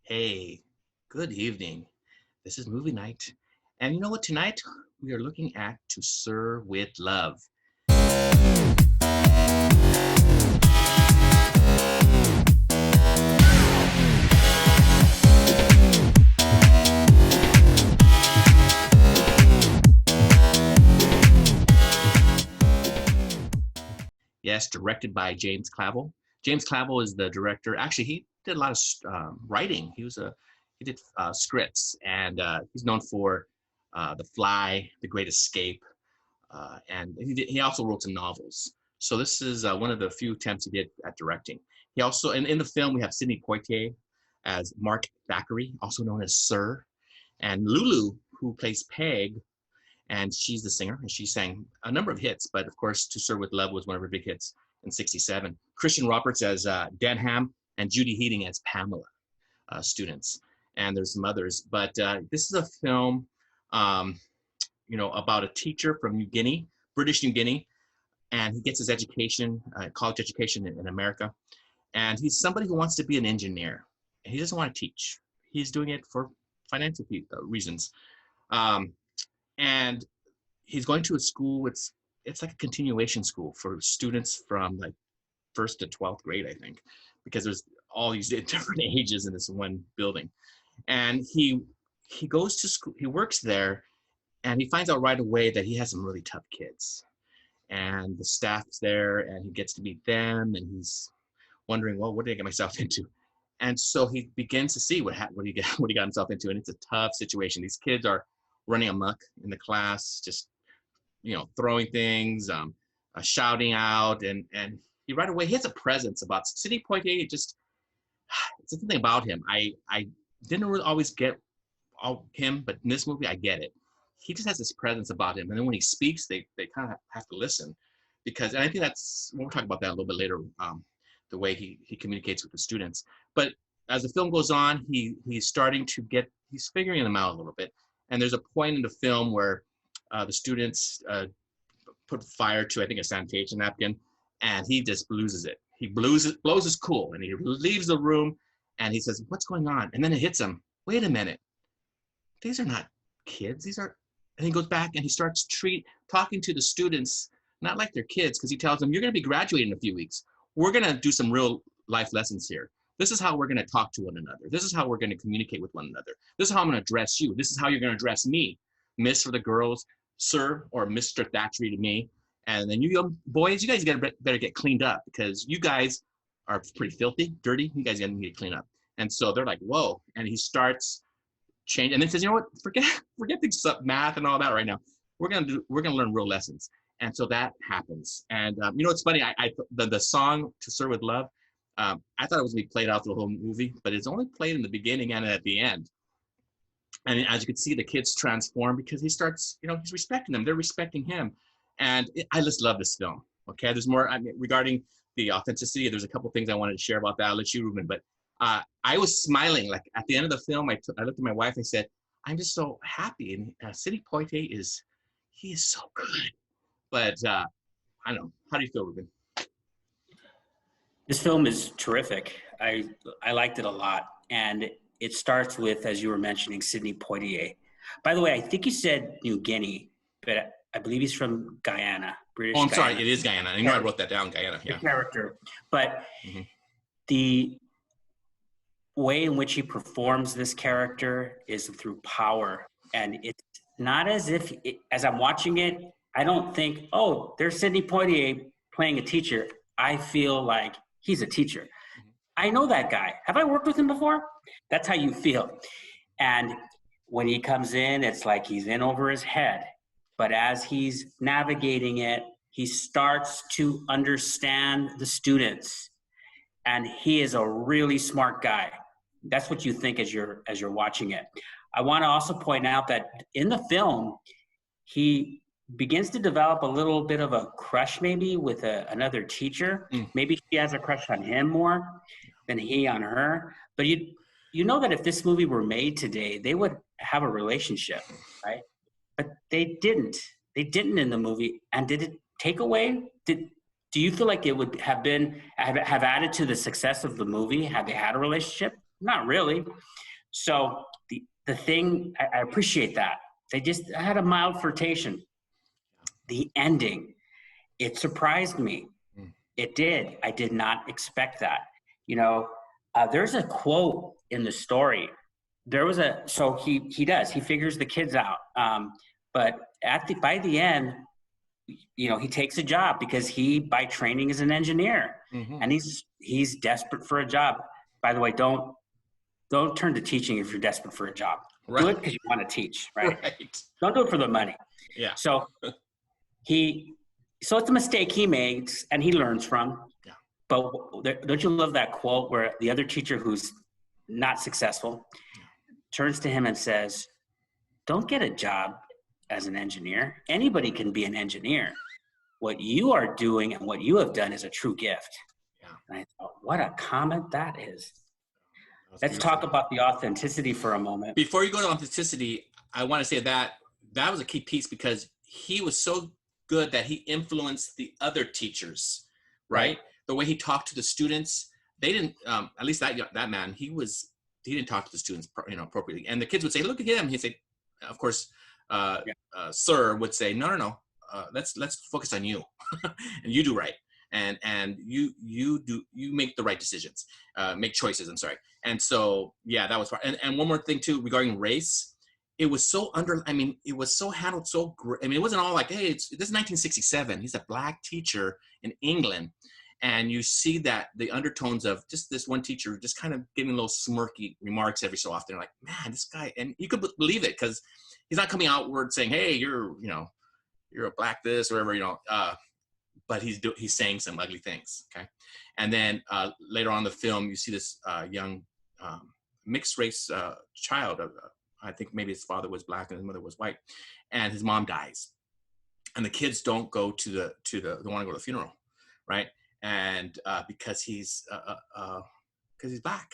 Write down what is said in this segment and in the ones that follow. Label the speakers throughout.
Speaker 1: Hey, good evening. This is movie night. And you know what? Tonight we are looking at To Sir with Love. Yes, directed by James Clavell. James Clavell is the director. Actually, he did a lot of writing. He did scripts, and he's known for The Fly, The Great Escape, and he also wrote some novels. So this is one of the few attempts he did at directing. He also, and in the film, we have Sidney Poitier as Mark Thackeray, also known as Sir, and Lulu, who plays Peg, and she's the singer, and she sang a number of hits, but of course, To Sir with Love was one of her big hits in '67. Christian Roberts as Denham, and Judy Heating as Pamela, students, and there's some others. But this is a film, um, about a teacher from New Guinea, British New Guinea, and he gets his education, college education in America, and he's somebody who wants to be an engineer. He doesn't want to teach. He's doing it for financial reasons. Um, and he's going to a school. It's like a continuation school for students from like first to 12th grade, I think, because there's all these different ages in this one building. And he goes to school. He works there, and he finds out right away that he has some really tough kids, and the staff's there, and he gets to meet them, and he's wondering, well, what did I get myself into? And so he begins to see what he got himself into, and it's a tough situation. These kids are running amok in the class, just throwing things, shouting out, and he right away he has a presence about Sidney Poitier. It's something about him. I didn't really always get all him, but in this movie I get it. He just has this presence about him, and then when he speaks, they kind of have to listen, because and I think that's we'll talk about that a little bit later. The way he communicates with the students, but as the film goes on, he's figuring them out a little bit, and there's a point in the film where the students put fire to, I think, a sanitation napkin, and he just loses it. He blows his cool, and he leaves the room, and he says, "What's going on?" And then it hits him. Wait a minute, these are not kids. These are. And he goes back and he starts talking to the students not like they're kids, because he tells them, "You're going to be graduating in a few weeks. We're going to do some real life lessons here. This is how we're going to talk to one another. This is how we're going to communicate with one another. This is how I'm going to address you. This is how you're going to address me. Miss for the girls, sir or Mr. Thackeray to me. And then you young boys, you guys better get cleaned up, because you guys are pretty filthy, dirty. You guys got to get cleaned up." And so they're like, whoa. And he starts changing, and then says, "You know what? Forget things, math and all that right now. We're gonna learn real lessons." And so that happens. And it's funny. The song "To Sir with Love," I thought it was going to be played out the whole movie, but it's only played in the beginning and at the end. And as you can see, the kids transform because he starts, he's respecting them. They're respecting him. And I just love this film. Okay, there's more regarding the authenticity. There's a couple things I wanted to share about that. I'll let you, Ruben. But I was smiling. Like at the end of the film, I looked at my wife and I said, "I'm just so happy." And Sidney Poitier is so good. But I don't know. How do you feel, Ruben?
Speaker 2: This film is terrific. I liked it a lot. And it starts with, as you were mentioning, Sidney Poitier. By the way, I think you said New Guinea, but I believe he's from Guyana, British
Speaker 1: Guyana.
Speaker 2: Guyana.
Speaker 1: Sorry, it is Guyana. I wrote that down, Guyana. Yeah.
Speaker 2: The character. But the way in which he performs this character is through power. And it's not as if, as I'm watching it, I don't think, oh, there's Sidney Poitier playing a teacher. I feel like he's a teacher. I know that guy. Have I worked with him before? That's how you feel. And when he comes in, it's like he's in over his head. But as he's navigating it, he starts to understand the students. And he is a really smart guy. That's what you think as you're watching it. I want to also point out that in the film, he begins to develop a little bit of a crush maybe with another teacher. Maybe she has a crush on him more than he on her. But you know that if this movie were made today, they would have a relationship, right? But they didn't. They didn't in the movie. And did it take away? Do you feel like it would have added to the success of the movie had they had a relationship? not really. So the thing, I appreciate that. They just had a mild flirtation. The ending, it surprised me. It did. I did not expect that. You know, there's a quote in the story. So he figures the kids out. But by the end, you know, he takes a job because he, by training, is an engineer, and he's desperate for a job. By the way, don't turn to teaching if you're desperate for a job.
Speaker 1: Right.
Speaker 2: Do it because you want to teach, right?
Speaker 1: Right.
Speaker 2: Don't do it for the money.
Speaker 1: Yeah.
Speaker 2: So so it's a mistake he makes and he learns from.
Speaker 1: Yeah.
Speaker 2: But don't you love that quote where the other teacher who's not successful turns to him and says, "Don't get a job as an engineer. Anybody can be an engineer. What you are doing and what you have done is a true gift."
Speaker 1: Yeah.
Speaker 2: And I thought, what a comment that is. Let's
Speaker 1: beautiful.
Speaker 2: talk about the authenticity for a moment.
Speaker 1: Before you go to authenticity, I want to say that was a key piece because he was so good that he influenced the other teachers, right? The way he talked to the students, they didn't, at least that man, he didn't talk to the students, appropriately. And the kids would say, "Look at him." He'd say, of course, sir would say, no, let's focus on you and you do right. And you make the right decisions, make choices. I'm sorry. And so, yeah, that was part. And one more thing too, regarding race, it was so it was so handled so great. I mean, it wasn't all like, hey, this is 1967. He's a black teacher in England. And you see that the undertones of just this one teacher just kind of giving little smirky remarks every so often. Like, man, this guy, and you could believe it because he's not coming outward saying, "Hey, you're a black this," or whatever, but he's saying some ugly things. Okay. And then later on in the film, you see this young mixed race child. I think maybe his father was black and his mother was white, and his mom dies. And the kids don't go to the they want to go to the funeral, right? And because he's black,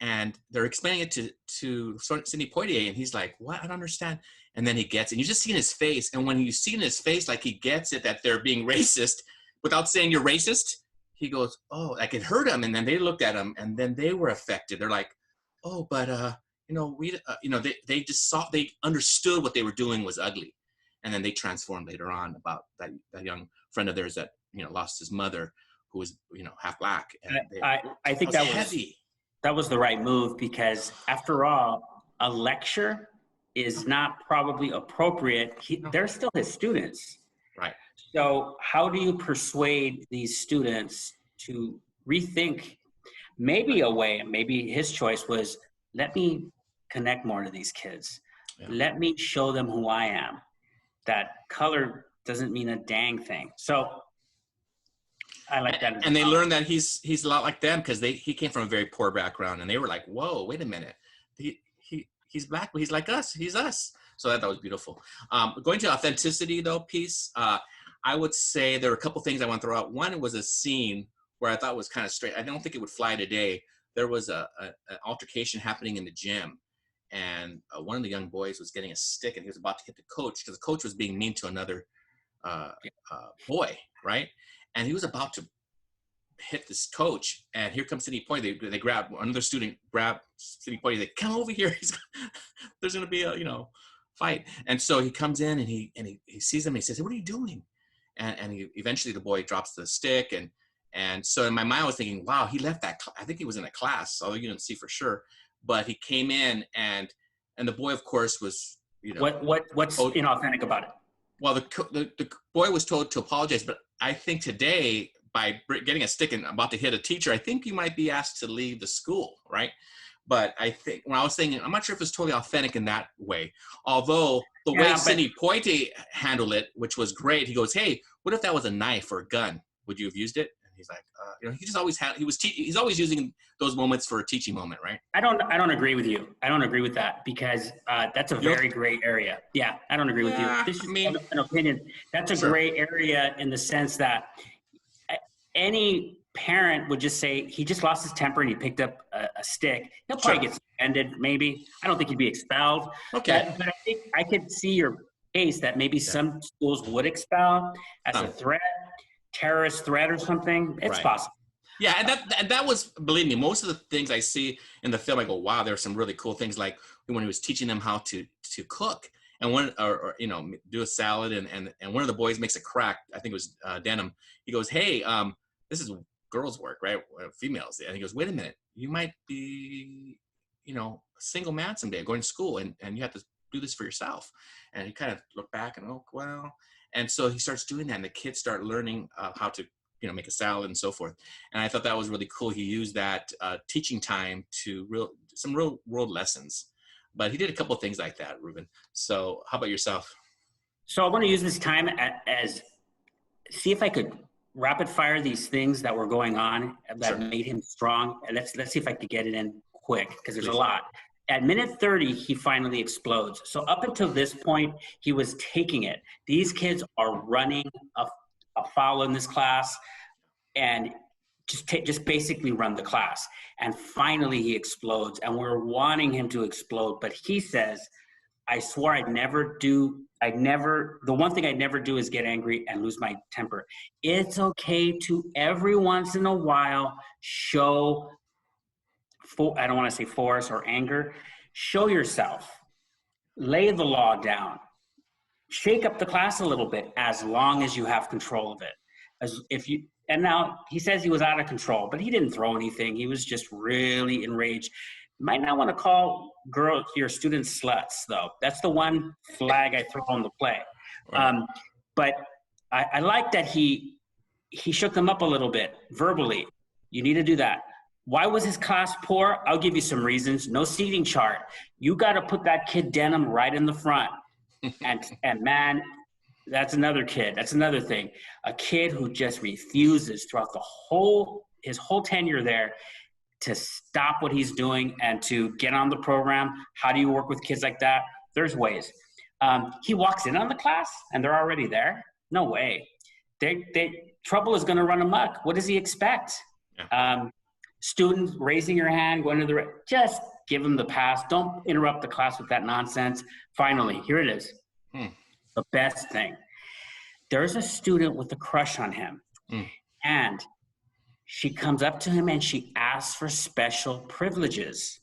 Speaker 1: and they're explaining it to Sidney Poitier, and he's like, "What? I don't understand." And then he gets it. And you just see in his face, and when you see in his face, like he gets it that they're being racist without saying you're racist, he goes, "Oh," like it hurt him. And then they looked at him, and then they were affected. They're like, "Oh, but they just saw, they understood what they were doing was ugly." And then they transformed later on about that young friend of theirs that lost his mother, who was half black. And
Speaker 2: I think that was
Speaker 1: heavy.
Speaker 2: That was the right move because, after all, a lecture is not probably appropriate. They're still his students.
Speaker 1: Right.
Speaker 2: So how do you persuade these students to rethink maybe a way, maybe his choice was, let me connect more to these kids. Yeah. Let me show them who I am. That color doesn't mean a dang thing. So I like that.
Speaker 1: And they learned that he's a lot like them because he came from a very poor background, and they were like, "Whoa, wait a minute, he's black, but he's like us. He's us." So that was beautiful. Going to authenticity though piece, I would say there were a couple things I want to throw out. One was a scene where I thought was kind of straight. I don't think it would fly today. There was an altercation happening in the gym, and one of the young boys was getting a stick, and he was about to hit the coach because the coach was being mean to another boy, right? And he was about to hit this coach, and here comes Sidney Poitier. They grab another student, grab Sidney Poitier. They come over here. There's going to be a fight. And so he comes in and he sees him. And he says, "Hey, what are you doing?" And eventually the boy drops the stick. And so in my mind I was thinking, wow, he left that. I think he was in a class, although you didn't see for sure. But he came in and the boy, of course, was
Speaker 2: what's inauthentic about it?
Speaker 1: Well, the boy was told to apologize, but I think today, by getting a stick and about to hit a teacher, I think you might be asked to leave the school, right? But I think when I was saying, I'm not sure if it's totally authentic in that way. Although the way Sidney Poitier handled it, which was great, he goes, "Hey, what if that was a knife or a gun? Would you have used it?" And he's like, he just always had. He's always using those moments for a teaching moment, right?
Speaker 2: I don't agree with you. I don't agree with that because that's a very gray area. Yeah, I don't agree with you. This is an opinion. That's a gray area in the sense that any parent would just say he just lost his temper and he picked up a stick. He'll probably get suspended, maybe. I don't think he'd be expelled.
Speaker 1: Okay.
Speaker 2: But I think I could see your case that maybe some schools would expel as a threat, terrorist threat or something. It's possible.
Speaker 1: Yeah, and that was, believe me, most of the things I see in the film, I go, wow, there's some really cool things, like when he was teaching them how to cook, and one or do a salad, and one of the boys makes a crack. I think it was Denham. He goes, hey, this is girls' work, right? Females. And he goes, wait a minute, you might be, a single man someday going to school, and you have to do this for yourself. And he kind of looked back and, oh, well, and so he starts doing that, and the kids start learning how to make a salad and so forth. And I thought that was really cool. He used that teaching time to some real world lessons. But he did a couple of things like that, Ruben. So how about yourself?
Speaker 2: So I want to use this time as see if I could rapid fire these things that were going on that made him strong. And let's see if I could get it in quick, because there's a lot. At minute 30, he finally explodes. So up until this point, he was taking it. These kids are running a foul in this class, and just basically run the class. And finally he explodes, and we're wanting him to explode, but he says, I swore the one thing I'd never do is get angry and lose my temper. It's okay to every once in a while show, I don't want to say force or anger, show yourself, lay the law down, shake up the class a little bit, as long as you have control of it. And now he says he was out of control, but he didn't throw anything. He was just really enraged. You might not want to call your students sluts, though. That's the one flag I throw on the play. Right. But I like that he shook them up a little bit verbally. You need to do that. Why was his class poor? I'll give you some reasons. No seating chart. You got to put that kid Denham right in the front. And man, that's another kid. That's another thing. A kid who just refuses throughout his whole tenure there to stop what he's doing and to get on the program. How do you work with kids like that? There's ways. He walks in on the class and they're already there. No way. Trouble is going to run amok. What does he expect? Yeah. Students raising your hand, going to just give him the pass. Don't interrupt the class with that nonsense. Finally, here it is. The best thing. There's a student with a crush on him. And she comes up to him and she asks for special privileges.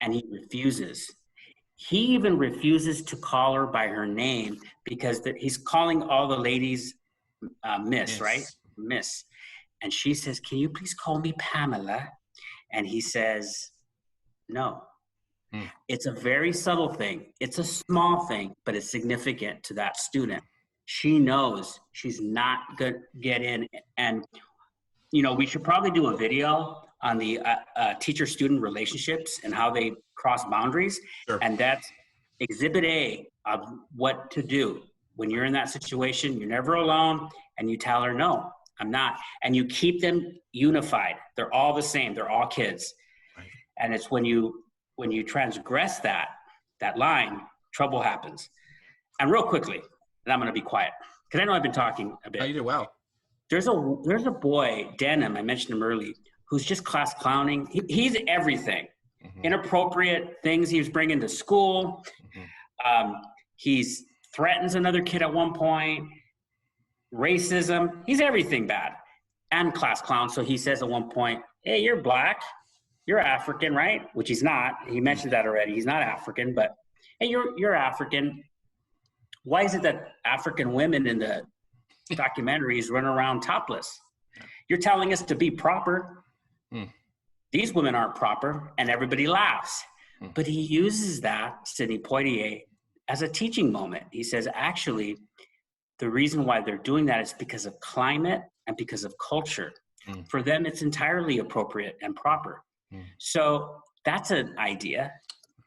Speaker 2: And he refuses. He even refuses to call her by her name, because he's calling all the ladies Miss, right? Miss. And she says, can you please call me Pamela? And he says, no. It's a very subtle thing. It's a small thing, but it's significant to that student. She knows she's not going to get in. And, we should probably do a video on the teacher-student relationships and how they cross boundaries. Sure. And that's exhibit A of what to do. When you're in that situation, you're never alone, and you tell her, no, I'm not. And you keep them unified. They're all the same. They're all kids. Right. And it's when you transgress that line, trouble happens. And real quickly, and I'm going to be quiet, because I know I've been talking a bit.
Speaker 1: Oh, you did well.
Speaker 2: There's a boy, Denham, I mentioned him early, who's just class clowning. He's everything. Inappropriate things he was bringing to school. He's threatens another kid at one point. Racism. He's everything bad. And class clown. So he says at one point, hey, you're black. You're African, right? Which he's not. He mentioned that already. He's not African, but hey, you're African. Why is it that African women in the documentaries run around topless? You're telling us to be proper. These women aren't proper, and everybody laughs. But he uses that, Sidney Poitier, as a teaching moment. He says, actually, the reason why they're doing that is because of climate and because of culture. For them, it's entirely appropriate and proper. So that's an idea.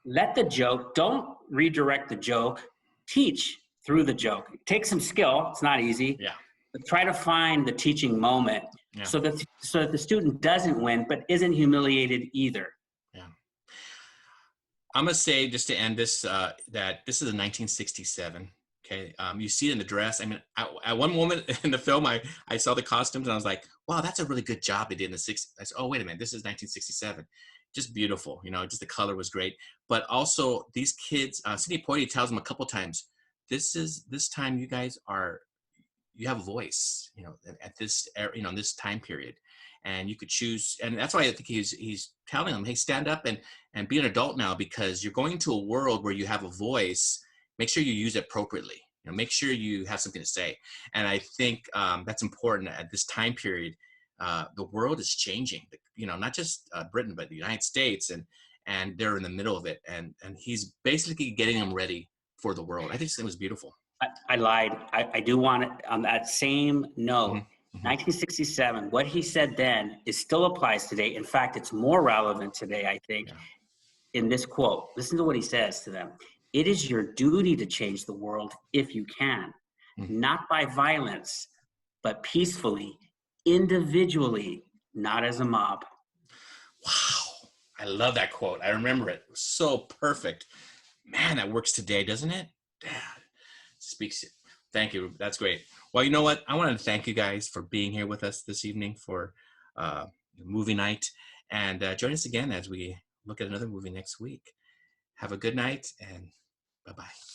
Speaker 2: Let the joke, don't redirect the joke, teach through the joke. Take some skill, it's not easy. Yeah. But try to find the teaching moment so that the student doesn't win, but isn't humiliated either.
Speaker 1: Yeah. I'm going to say, just to end this, that this is a 1967. Okay. You see it in the dress. I mean, at one moment in the film, I saw the costumes and I was like, wow, that's a really good job they did in the 60s. I said, oh, wait a minute, this is 1967. Just beautiful. Just the color was great. But also these kids, Sidney Poitier tells them a couple times, this time you guys you have a voice, at this, in this time period. and you could choose. And that's why I think he's telling them, hey, stand up and be an adult now, because you're going into a world where you have a voice. Make sure you use it appropriately. Make sure you have something to say. And I think that's important at this time period. The world is changing, not just Britain, but the United States, and they're in the middle of it. And he's basically getting them ready for the world. I think it was beautiful.
Speaker 2: I lied. I do want it on that same note.
Speaker 1: Mm-hmm.
Speaker 2: 1967, what he said then still applies today. In fact, it's more relevant today, I think, in this quote. Listen to what he says to them. It is your duty to change the world if you can, not by violence, but peacefully, individually, not as a mob.
Speaker 1: Wow. I love that quote. I remember it. It was so perfect. Man, that works today, doesn't it? Dad speaks. Thank you. That's great. Well, you know what? I wanted to thank you guys for being here with us this evening for movie night. And join us again as we look at another movie next week. Have a good night, and bye-bye.